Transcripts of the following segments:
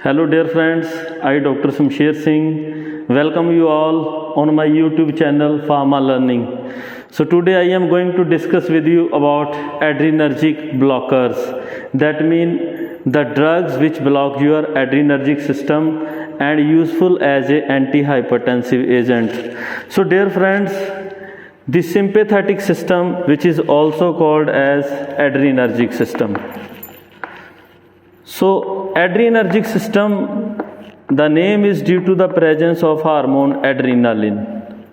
Hello dear friends, I Dr. Shamsher Singh welcome you all on my YouTube channel Pharma Learning. So today I am going to discuss with you about adrenergic blockers. That mean the drugs which block your adrenergic system and useful as a antihypertensive agent. So dear friends, the sympathetic system which is also called as adrenergic system. So adrenergic system, the name is due to the presence of hormone adrenaline.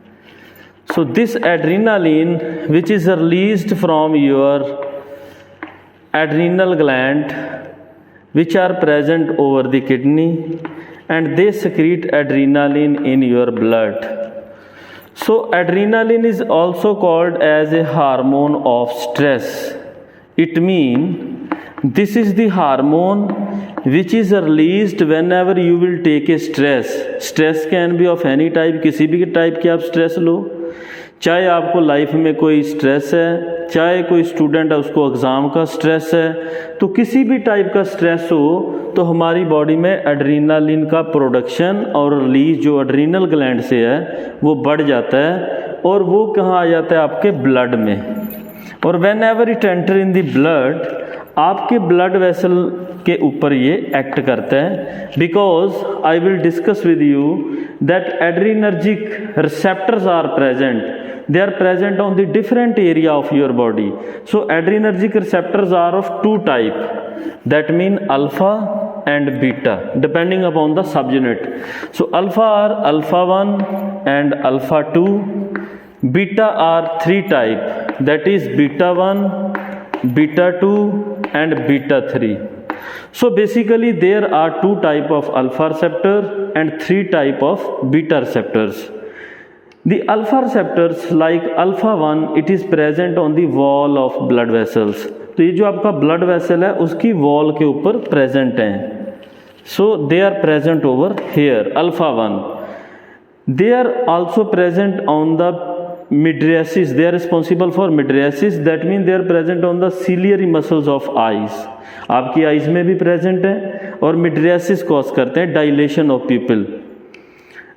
So this adrenaline which is released from your adrenal gland which are present over the kidney and they secrete adrenaline in your blood. So adrenaline is also called as a hormone of stress. It means this is the hormone which is released whenever you will take a stress. Stress can be of any type, किसी भी type की आप stress लो, चाहे आपको life में कोई stress है, चाहे कोई स्टूडेंट है उसको एग्ज़ाम का स्ट्रेस है, तो किसी भी टाइप का स्ट्रेस हो तो हमारी बॉडी में एड्रीनालिन का प्रोडक्शन और रिलीज जो एड्रीनल ग्लैंड से है वो बढ़ जाता है और वो कहाँ आ जाता है आपके ब्लड में. और whenever it enter in the blood, आपके ब्लड वेसल के ऊपर ये एक्ट करता है. Because I will discuss with you that adrenergic receptors are present. They are present on the different area of your body. So adrenergic receptors are of two type. That mean alpha and beta depending upon the subunit. So alpha are alpha 1 and alpha 2. Beta are three type. That is beta 1, beta 2 and beta 3. So basically there are two type of alpha receptor and three type of beta receptors. The alpha receptors like alpha 1 it is present on the wall of blood vessels. तो ये जो आपका blood vessel है उसकी wall के ऊपर present हैं. So they are present over here, alpha 1. They are also present on the mydriasis. They are responsible for mydriasis. That means they are present on the ciliary muscles of eyes. आपकी eyes में भी present है और mydriasis cause करते हैं dilation of pupil.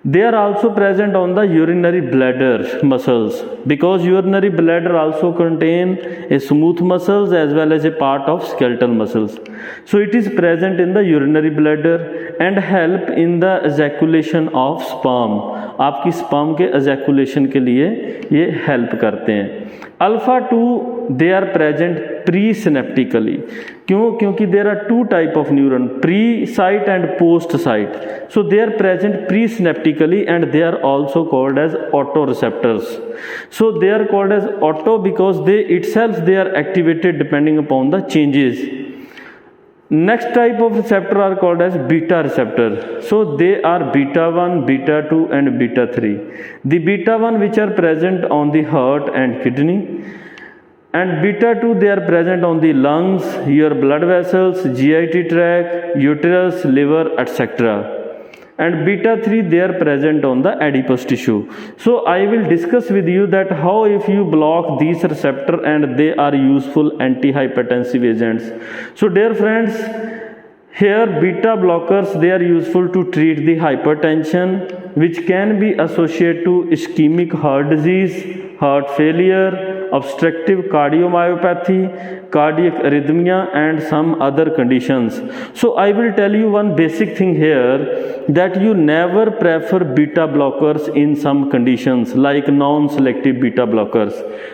They are also present on the urinary bladder muscles because urinary bladder also contain a smooth muscles as well as a part of skeletal muscles. So it is present in the urinary bladder and help in the ejaculation of sperm. आपकी sperm के ejaculation के लिए ये help करते हैं. Alpha 2 they are present presynaptically. क्यों? क्योंकि there are two type of neuron, pre-site and post-site. So they are present presynaptically and they are also called as autoreceptors. So they are called as auto because they are activated depending upon the changes. Next type of receptor are called as beta receptor. So they are beta 1, beta 2 and beta 3. The beta 1 which are present on the heart and kidney, and beta 2 they are present on the lungs, your blood vessels, GIT tract, uterus, liver, etc. And beta 3 they are present on the adipose tissue. So I will discuss with you that how if you block these receptor and they are useful antihypertensive agents. So dear friends, here beta blockers they are useful to treat the hypertension which can be associated to ischemic heart disease, heart failure, obstructive cardiomyopathy, cardiac arrhythmia and some other conditions. So I will tell you one basic thing here that you never prefer beta blockers in some conditions like non-selective beta blockers.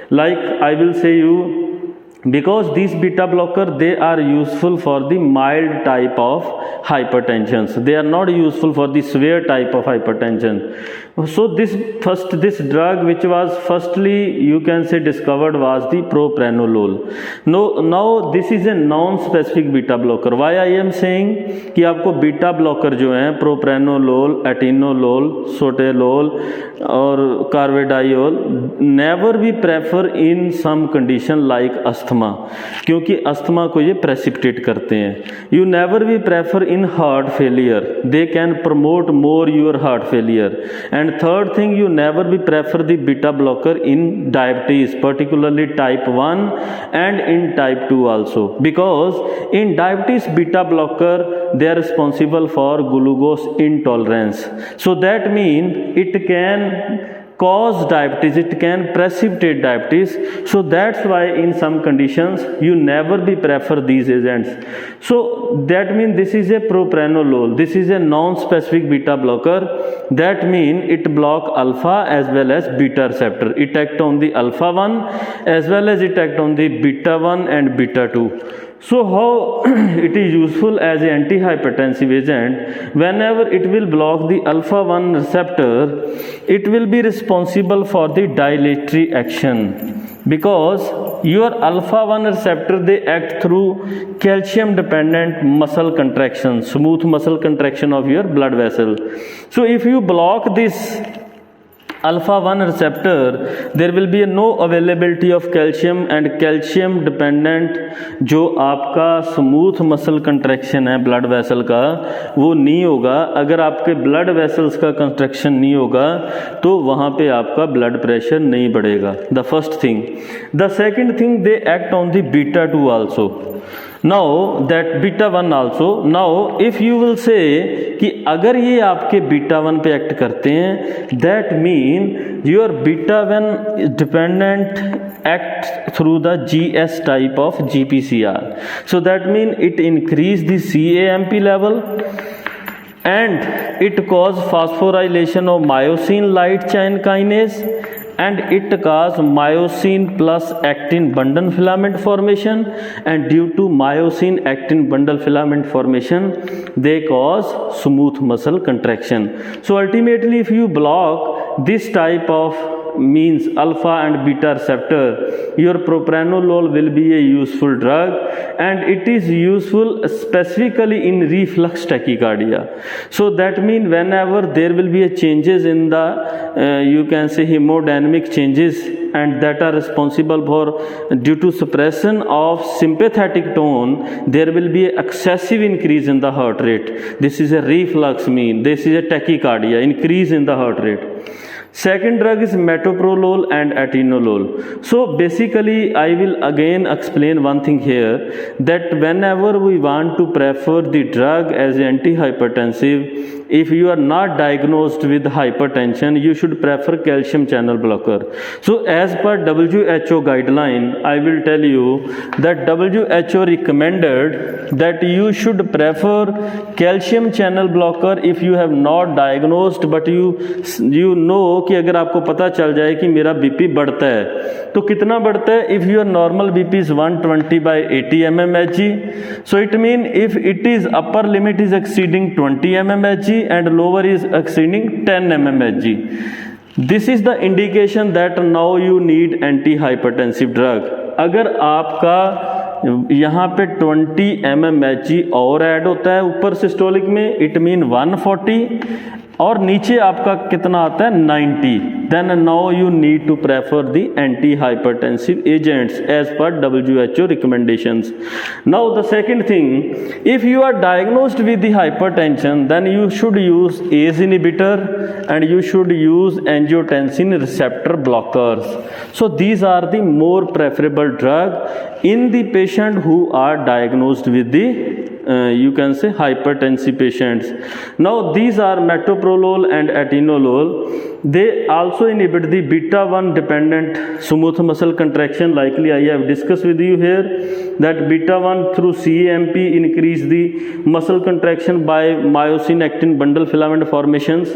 Like I will say you, because these beta blocker they are useful for the mild type of hypertension. They are not useful for the severe type of hypertension. So this drug which was firstly you can say discovered was the propranolol. Now this is a non-specific beta blocker. Why I am saying कि आपको beta blocker जो हैं propranolol, atenolol, sotalol और carvedilol never be prefer in some condition like asthma asthma, क्योंकि asthma को ये precipitate करते हैं। You never be prefer in heart failure, they can promote more your heart failure. And third thing, you never be prefer the beta blocker in diabetes, particularly type 1 and in type 2 also, because in diabetes beta blocker they are responsible for glucose intolerance, so that mean it can cause diabetes, it can precipitate diabetes. So that's why in some conditions you never be prefer these agents. So that means this is a propranolol, this is a non-specific beta blocker, that mean it block alpha as well as beta receptor, it act on the alpha 1 as well as it act on the beta 1 and beta 2. So how it is useful as an antihypertensive agent? Whenever it will block the alpha 1 receptor, it will be responsible for the dilatory action, because your alpha 1 receptor they act through calcium dependent muscle contraction, smooth muscle contraction of your blood vessel. So if you block this alpha 1 receptor, there will be no availability of calcium, and calcium dependent जो आपका smooth muscle contraction है blood vessel का वो नहीं होगा। अगर आपके blood vessels का कंट्रैक्शन नहीं होगा तो वहाँ पे आपका ब्लड प्रेशर नहीं बढ़ेगा। The first thing. The second thing, they act on the beta 2 also, now that beta 1 also. now if you will say कि अगर ये आपके बीटा 1 पे एक्ट करते हैं, that mean your beta 1 dependent act through the GS type of GPCR, so that mean it increase the CAMP level and it cause phosphorylation of myosin light chain kinase, and it cause myosin plus actin bundle filament formation, and due to myosin actin bundle filament formation they cause smooth muscle contraction. So ultimately if you block this type of means alpha and beta receptor, your propranolol will be a useful drug, and it is useful specifically in reflux tachycardia. So that means whenever there will be a changes in the you can say hemodynamic changes, and that are responsible for due to suppression of sympathetic tone, there will be excessive increase in the heart rate. This is a reflux mean, this is a tachycardia, increase in the heart rate. Second drug is metoprolol and atenolol. So basically I will again explain one thing here, that whenever we want to prefer the drug as antihypertensive, if you are not diagnosed with hypertension, you should prefer calcium channel blocker. So as per WHO guideline, I will tell you that WHO recommended that you should prefer calcium channel blocker if you have not diagnosed, but you know कि अगर आपको पता चल जाए कि मेरा BP बढ़ता है तो कितना बढ़ता है। If your normal BP is 120/80 mmHg, so it mean if it is upper limit is exceeding 20 mmHg and lower is exceeding 10 mmHg, this is the indication that now you need antihypertensive drug. अगर आपका यहाँ पे 20 mmHg और add होता है ऊपर systolic में, it mean 140, और नीचे आपका कितना आता है 90, then now you need to prefer the antihypertensive agents as per WHO recommendations. Now the second thing, if you are diagnosed with the hypertension, then you should use ACE inhibitor and you should use angiotensin receptor blockers. So these are the more preferable drug in the patient who are diagnosed with the you can say hypertensive patients. Now these are metoprolol and atenolol. They also inhibit the beta 1 dependent smooth muscle contraction. Likely I have discussed with you here that beta 1 through CAMP increase the muscle contraction by myosin actin bundle filament formations.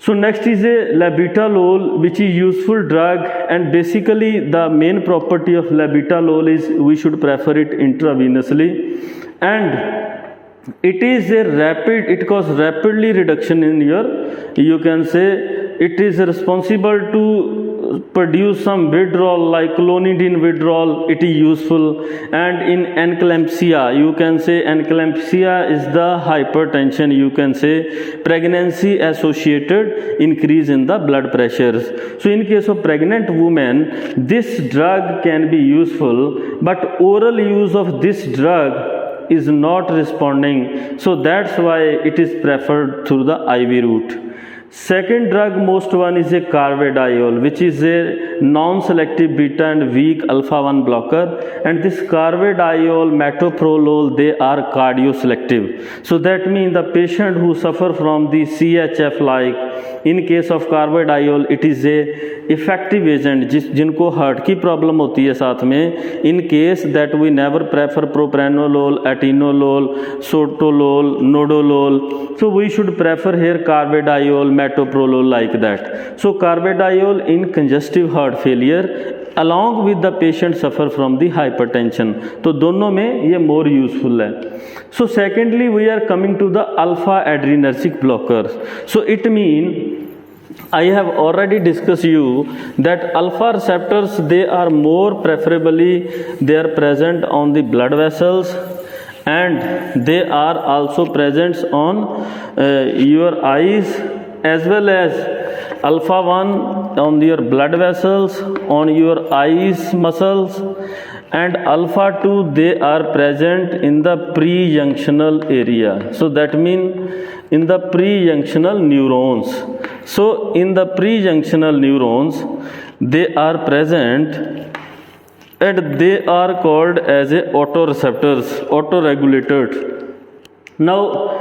So next is a labetalol, which is useful drug, and basically the main property of labetalol is we should prefer it intravenously, and it is a rapid, it causes rapidly reduction in your, you can say it is responsible to produce some withdrawal like clonidine withdrawal, it is useful. And in eclampsia, you can say eclampsia is the hypertension, you can say pregnancy associated increase in the blood pressures. So in case of pregnant women, this drug can be useful, but oral use of this drug is not responding, so that's why it is preferred through the IV route. Second drug most one is a carvedilol, which is a non-selective beta and weak alpha-1 blocker, and this carvedilol, metoprolol, they are cardioselective. So that means the patient who suffer from the CHF, like in case of carvedilol, it is a effective agent जिनको heart की problem होती है साथ में, in case that we never prefer propranolol, atenolol, sotalol, nadolol, so we should prefer here carvedilol, metoprolol, like that. So carvedilol in congestive heart failure along with the patient suffer from the hypertension, तो दोनों में ये more useful है. So secondly we are coming to the alpha adrenergic blockers. So it mean I have already discussed you that alpha receptors, they are more preferably they are present on the blood vessels, and they are also present on your eyes, as well as alpha 1 on your blood vessels, on your eyes muscles, and alpha 2 they are present in the pre-junctional area. So that means in the pre-junctional neurons. So in the pre-junctional neurons they are present, and they are called as a autoreceptors, autoregulators. Now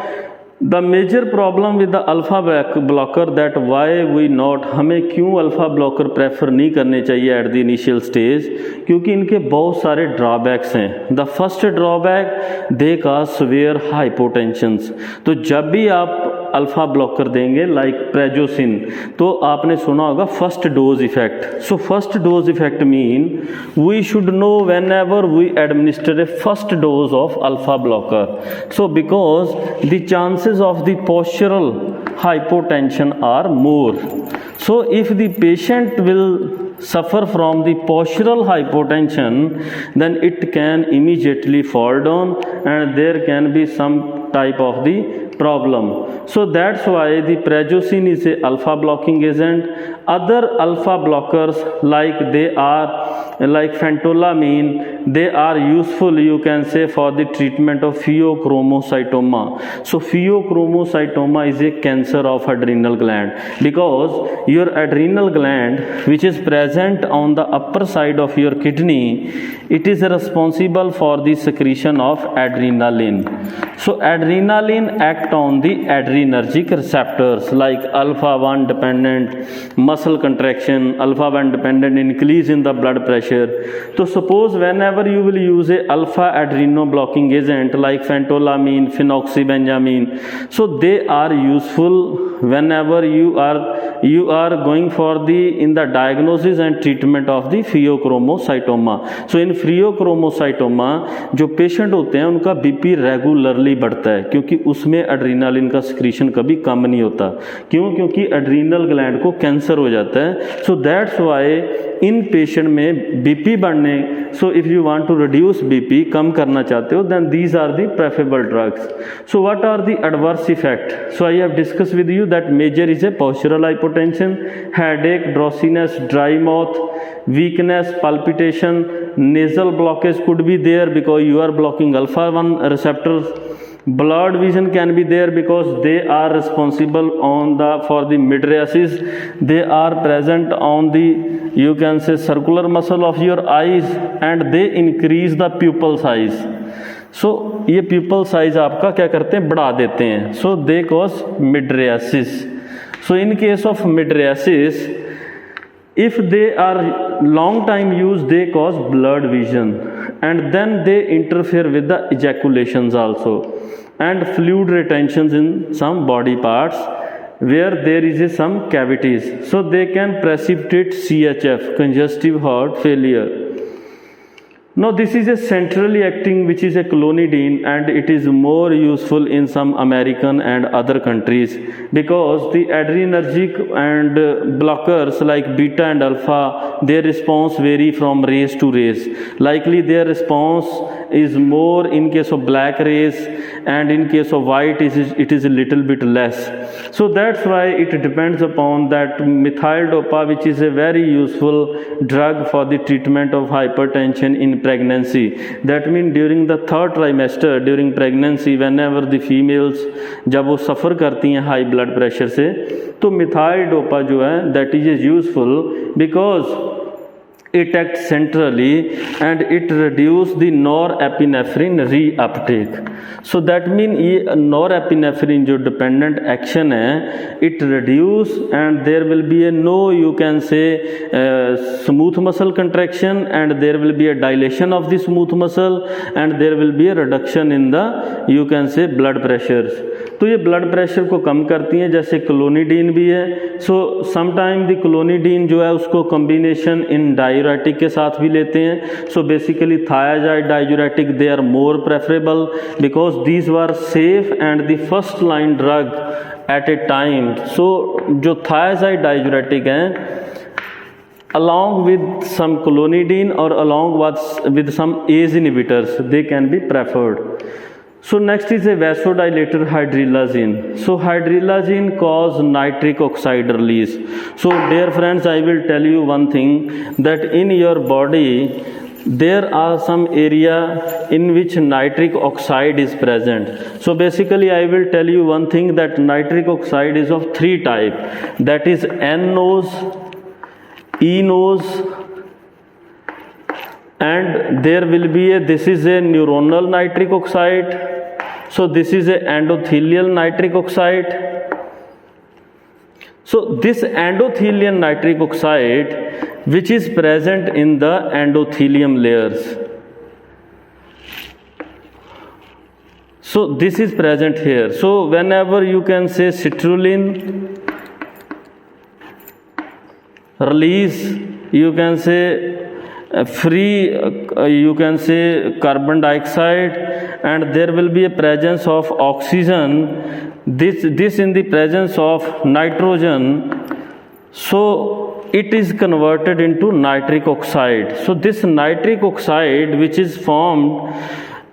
the major problem with the alpha blocker, that why we not, हमें क्यों alpha blocker prefer नहीं करने चाहिए at the initial stage, क्योंकि इनके बहुत सारे drawbacks हैं. The first drawback, they cause severe hypotensions. तो जब भी आप अल्फा ब्लॉकर देंगे लाइक प्रेजोसिन, तो आपने सुना होगा first dose effect. So first dose effect mean we should know whenever we administer a first dose of alpha blocker. So because the chances of the postural hypotension are more. So if the patient will suffer from the postural hypotension, then it can immediately fall down and there can be some type of the problem. So that's why the prazosin is a alpha blocking agent. Other alpha blockers like they are like phentolamine, they are useful, you can say, for the treatment of pheochromocytoma. So pheochromocytoma is a cancer of adrenal gland, because your adrenal gland, which is present on the upper side of your kidney, it is responsible for the secretion of adrenaline. So adrenaline act on the adrenergic receptors like alpha 1 dependent muscle contraction, alpha 1 dependent increase in the blood pressure. So suppose whenever you will use a alpha adreno blocking agent like phentolamine, phenoxybenzaimine, so they are useful whenever you are going for the in the diagnosis and treatment of the pheochromocytoma. So in pheochromocytoma जो patient होते हैं उनका BP regularly बढ़ता है, क्योंकि उसमें adrenaline का secretion कभी कम नहीं होता. क्यों? क्योंकि एड्रीनल ग्लैंड को कैंसर हो जाता है. So that's why in patient में बीपी बढ़ने, so if you want to reduce BP, कम करना चाहते हो, then these are the preferable drugs. So what are the adverse effect? So I have discuss with you that major is a postural hypotension, headache, drowsiness, dry mouth, weakness, palpitation, nasal blockage could be there because you are blocking alpha 1 receptors. Blurred vision can be there because they are responsible for the mydriasis. They are present on the, you can say, circular muscle of your eyes, and they increase the pupil size. So ये pupil size आपका क्या करते हैं, बढ़ा देते हैं. So they cause mydriasis. So in case of mydriasis, if they are long time used, they cause blurred vision, and then they interfere with the ejaculations also, and fluid retentions in some body parts where there is some cavities. So they can precipitate CHF, congestive heart failure. Now this is a centrally acting, which is a clonidine, and it is more useful in some American and other countries because the adrenergic and blockers like beta and alpha, their response vary from race to race. Likely their response is more in case of black race, and in case of white it is a little bit less. So that's why it depends upon that methyl dopa, which is a very useful drug for the treatment of hypertension in pregnancy. That means during the third trimester, during pregnancy, whenever the females जब वो सफ़र करती हैं high blood pressure से, तो methyl dopa जो है that is useful because it acts centrally and it reduce the norepinephrine reuptake. So that mean ये norepinephrine जो dependent action है, it reduce and there will be a no, you can say smooth muscle contraction, and there will be a dilation of the smooth muscle, and there will be a reduction in the, you can say, blood pressures. तो ये blood pressure को कम करती हैं, जैसे clonidine भी है. So sometime the clonidine जो है उसको कॉम्बिनेशन इन डायूरेटिक के साथ भी लेते हैं. So basically thiazide diuretic they are more preferable because these were safe and the first line drug at a time. So जो थायाजाइड डायूरेटिक हैं along with some clonidine or along with some ACE inhibitors, they can be preferred. So next is a vasodilator, hydrelazine. So hydrelazine cause nitric oxide release. So dear friends, I will tell you one thing, that in your body there are some area in which nitric oxide is present. So basically I will tell you one thing, that nitric oxide is of three types, that is N-nose, E-nose, and there will be this is a neuronal nitric oxide. So this is a endothelial nitric oxide. So this endothelial nitric oxide, which is present in the endothelium layers. So this is present here. So whenever you can say citrulline release, you can say free, you can say carbon dioxide, and there will be a presence of oxygen, this in the presence of nitrogen, so it is converted into nitric oxide. So this nitric oxide, which is formed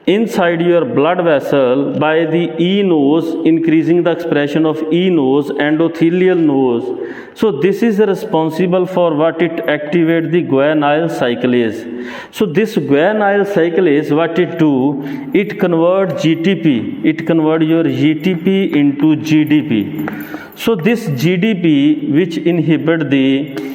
inside your blood vessel by the E-nose, increasing the expression of E-nose, endothelial nose. So this is responsible for what? It activates the guanylyl cyclase. So this guanylyl cyclase, what it do? It converts GTP. It converts your GTP into GDP. So this GDP, which inhibit the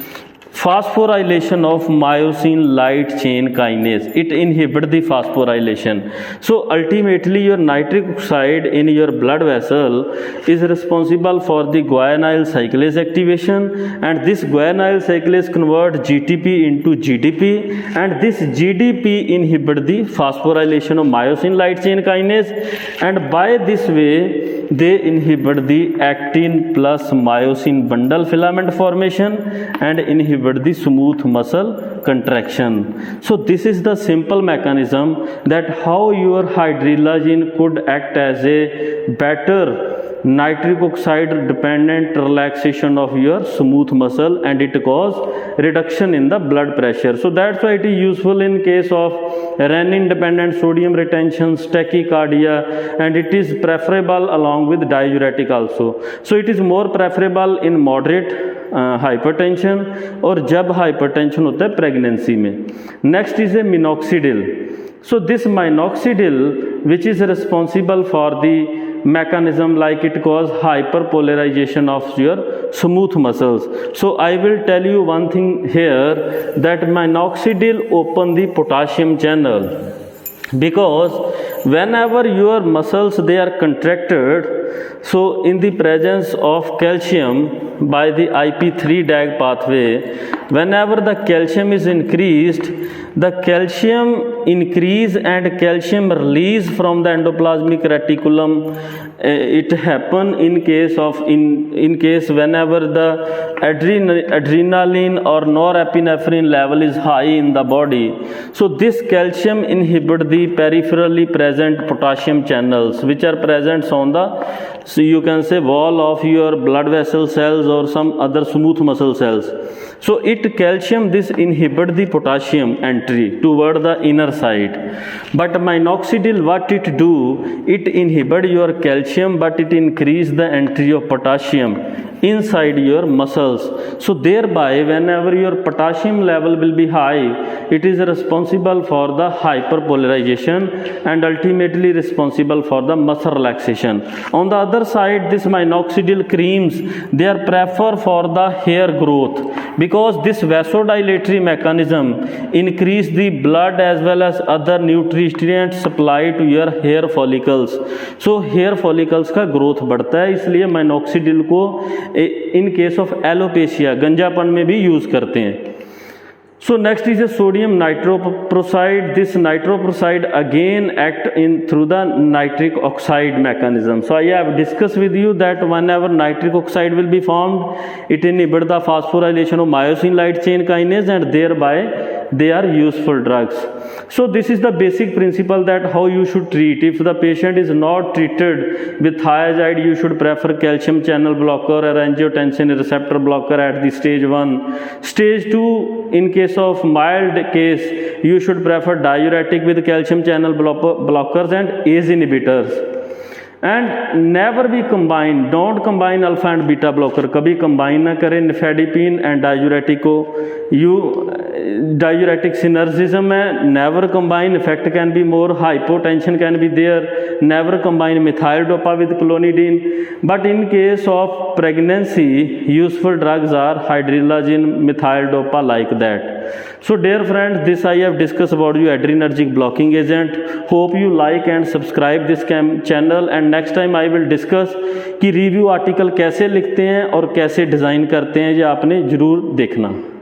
phosphorylation of myosin light chain kinase, it inhibits the phosphorylation. So ultimately your nitric oxide in your blood vessel is responsible for the guanylyl cyclase activation, and this guanylyl cyclase converts GTP into GDP, and this GDP inhibits the phosphorylation of myosin light chain kinase, and by this way they inhibit the actin plus myosin bundle filament formation and inhibit the smooth muscle contraction. So this is the simple mechanism that how your hydrelazine could act as a better nitric oxide dependent relaxation of your smooth muscle, and it cause reduction in the blood pressure. So that's why it is useful in case of renin dependent sodium retention, tachycardia, and it is preferable along with diuretic also. So it is more preferable in moderate hypertension और जब hypertension होता है pregnancy में. Next is a minoxidil. So this minoxidil, which is responsible for the mechanism like it cause hyperpolarization of your smooth muscles. So I will tell you one thing here, that minoxidil open the potassium channel, because whenever your muscles they are contracted, so in the presence of calcium by the IP3 DAG pathway, whenever the calcium is increased, the calcium increase and calcium release from the endoplasmic reticulum, it happen in case whenever the adrenaline or norepinephrine level is high in the body. So this calcium inhibit the peripherally present potassium channels which are present on the, so you can say, wall of your blood vessel cells or some other smooth muscle cells. So this inhibit the potassium entry toward the inner side. But minoxidil, what it do, it inhibit your calcium but it increase the entry of potassium inside your muscles. So thereby whenever your potassium level will be high, it is responsible for the hyperpolarization and ultimately responsible for the muscle relaxation. On the other side, this minoxidil creams, they are preferred for the hair growth because this vasodilatory mechanism increase the blood as well as other nutrients supply to your hair follicles. So hair follicles का growth बढ़ता है, इसलिए minoxidil को in case of alopecia गंजापन में भी use करते हैं. So next is a sodium nitroprusside. This nitroprusside again act through the nitric oxide mechanism. So I have discussed with you that whenever nitric oxide will be formed, it inhibits the phosphorylation of myosin light chain kinase and thereby they are useful drugs. So this is the basic principle that how you should treat. If the patient is not treated with thiazide, you should prefer calcium channel blocker or angiotensin receptor blocker at the stage 1. Stage 2, in case of mild case, you should prefer diuretic with calcium channel blockers and ACE inhibitors. And never be combined, don't combine alpha and beta blocker, कभी combine ना करें nifedipine and diuretic को. Diuretic synergism है, never combine, effect can be more, hypotension can be there, never combine methyl dopa with clonidine. But in case of pregnancy, useful drugs are hydrelazine, methyl dopa, like that. So dear friends, this I have discussed about you adrenergic blocking agent. Hope you like and subscribe this channel, and next time I will discuss कि review article कैसे लिखते हैं और कैसे design करते हैं, ये आपने ज़रूर देखना.